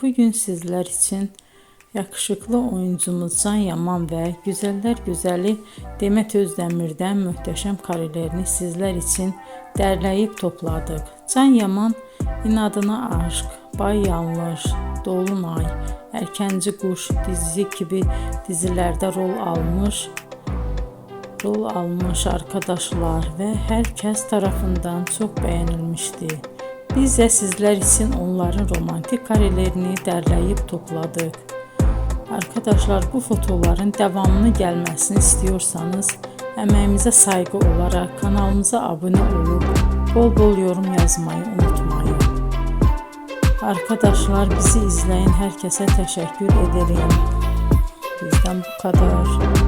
bugün sizler için yakışıklı oyuncumuz Can Yaman ve güzeller güzeli Demet Özdemir'den muhteşem karelerini sizler için derleyip topladık. Can Yaman İnadına Aşk, Bay Yanlış, Dolunay, Erkenci Kuş dizi gibi dizilerde rol almış arkadaşlar ve herkes tarafından çok beğenilmişti. Biz de sizler için onların romantik karelerini derleyip topladık. Arkadaşlar, bu fotoların devamını gelmesini istiyorsanız emeğimize saygı olarak kanalımıza abone olup bol bol yorum yazmayı unutmayın. Arkadaşlar, bizi izleyen herkese teşekkür ederim. Bizden bu kadar.